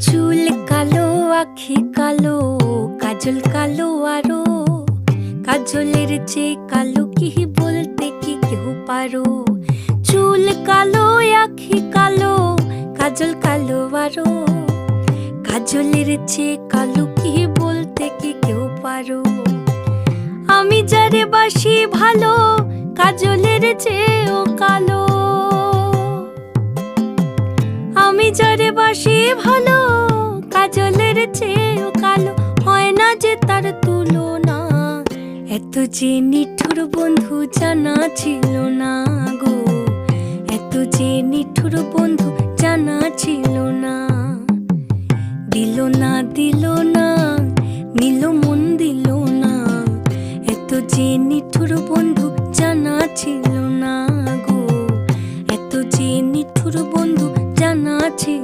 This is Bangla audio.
চুল কালো, আখি কালো, কাজল কালো আরো। কাজলের চেয়ে কালো কি বলতে কি কেউ পারো? চুল কালো, আখি কালো, কাজল কালো আরো। কাজলের চেয়ে কালো কি বলতে কি কেউ পারো? আমি যারে বাসি ভালো, কাজলের চেয়েও কালো। আমি যারে বাসি ভালো, কাজলের চেয়েও কালো। হয় না যে তার তুলনা, এত যে নিঠুর বন্ধু জানা ছিল না গো। এত যে নিঠুর বন্ধু জানা ছিল না। দিল না, দিল না, নিল মন দিল না। এত যে নিঠুর বন্ধু জানা ছিল না গো। এত যে নিঠুর বন্ধু জানা ছিল